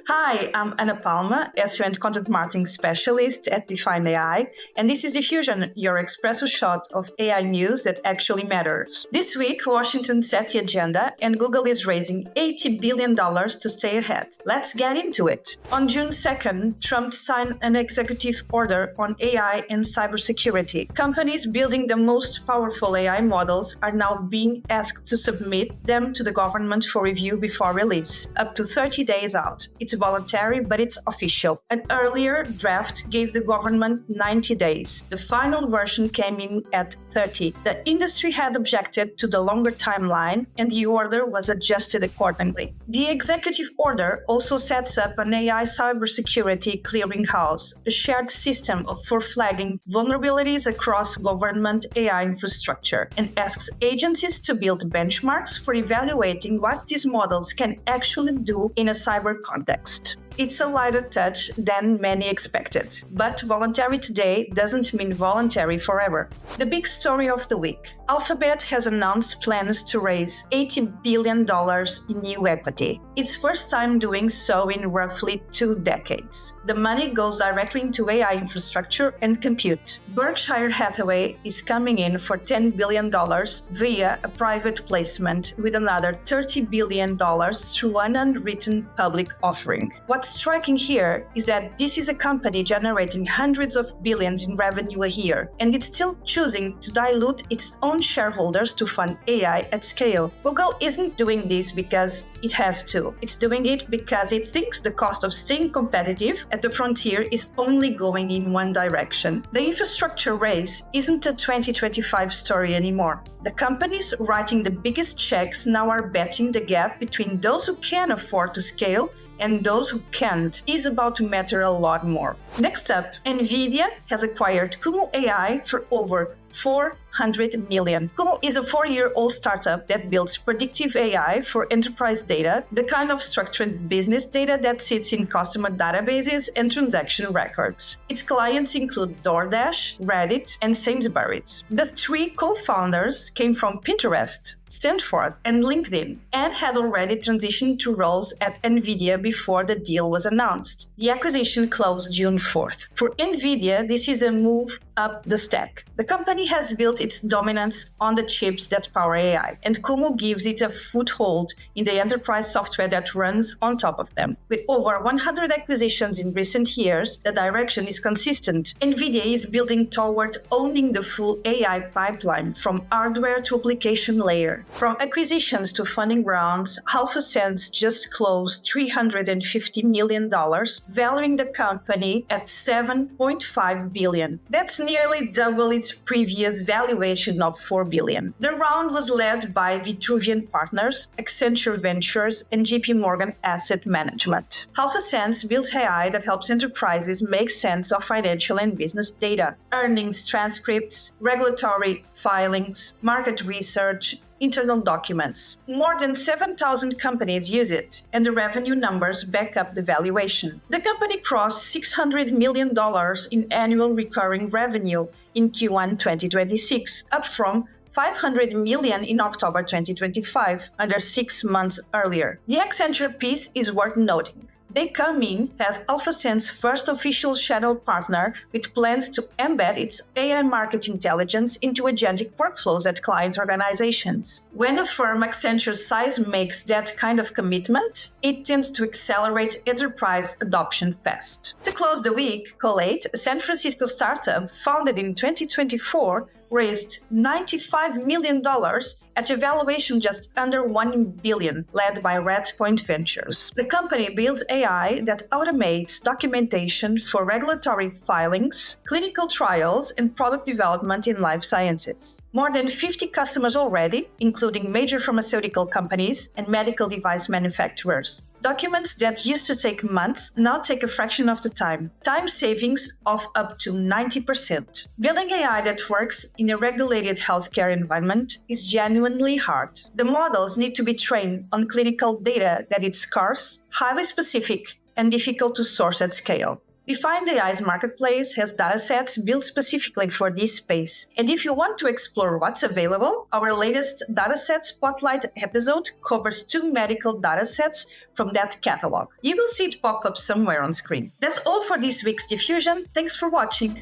Hi, I'm Ana Palma, SEO Content Marketing Specialist at Defined.ai, and this is Diffusion, your espresso shot of AI news that actually matters. This week, Washington set the agenda, and Google is raising $80 billion to stay ahead. Let's get into it. On June 2nd, Trump signed an executive order on AI and cybersecurity. Companies building the most powerful AI models are now being asked to submit them to the government for review before release, up to 30 days out. It's voluntary, but it's official. An earlier draft gave the government 90 days. The final version came in at 30. The industry had objected to the longer timeline, and the order was adjusted accordingly. The executive order also sets up an AI cybersecurity clearinghouse, a shared system for flagging vulnerabilities across government AI infrastructure, and asks agencies to build benchmarks for evaluating what these models can actually do in a cyber context. It's a lighter touch than many expected, but voluntary today doesn't mean voluntary forever. The big story of the week. Alphabet has announced plans to raise $80 billion in new equity. It's first time doing so in roughly 2 decades. The money goes directly into AI infrastructure and compute. Berkshire Hathaway is coming in for $10 billion via a private placement with another $30 billion through an unwritten public offering. What's striking here is that this is a company generating hundreds of billions in revenue a year, and it's still choosing to dilute its own shareholders to fund AI at scale. Google isn't doing this because it has to. It's doing it because it thinks the cost of staying competitive at the frontier is only going in one direction. The infrastructure race isn't a 2025 story anymore. The companies writing the biggest checks now are betting the gap between those who can afford to scale and those who can't is about to matter a lot more. Next up, Nvidia has acquired Kumo AI for over $400 million. Kumo is a 4-year-old startup that builds predictive AI for enterprise data, the kind of structured business data that sits in customer databases and transaction records. Its clients include DoorDash, Reddit, and Sainsbury's. The 3 co-founders came from Pinterest, Stanford, and LinkedIn, and had already transitioned to roles at Nvidia before the deal was announced. The acquisition closed June 4th. For Nvidia, this is a move up the stack. The company has built its dominance on the chips that power AI, and Kumo gives it a foothold in the enterprise software that runs on top of them. With over 100 acquisitions in recent years, the direction is consistent. Nvidia is building toward owning the full AI pipeline from hardware to application layer. From acquisitions to funding rounds, AlphaSense just closed $350 million, valuing the company at $7.5 billion. That's nearly double its previous valuation of $4 billion. The round was led by Vitruvian Partners, Accenture Ventures, and JP Morgan Asset Management. AlphaSense builds AI that helps enterprises make sense of financial and business data, earnings transcripts, regulatory filings, market research, internal documents. More than 7,000 companies use it, and the revenue numbers back up the valuation. The company crossed $600 million in annual recurring revenue in Q1 2026, up from $500 million in October 2025, under 6 months earlier. The Accenture piece is worth noting. They come in as AlphaSense's first official channel partner with plans to embed its AI market intelligence into agentic workflows at client organizations. When a firm Accenture's size makes that kind of commitment, it tends to accelerate enterprise adoption fast. To close the week, Collate, a San Francisco startup founded in 2024, raised $95 million at a valuation just under $1 billion, led by Redpoint Ventures. The company builds AI that automates documentation for regulatory filings, clinical trials, and product development in life sciences. More than 50 customers already, including major pharmaceutical companies and medical device manufacturers. Documents that used to take months now take a fraction of the time. Time savings of up to 90%. Building AI that works in a regulated healthcare environment is genuinely hard. The models need to be trained on clinical data that is scarce, highly specific, and difficult to source at scale. Defined.ai's marketplace has datasets built specifically for this space. And if you want to explore what's available, our latest dataset spotlight episode covers 2 medical datasets from that catalog. You will see it pop up somewhere on screen. That's all for this week's Diffusion. Thanks for watching.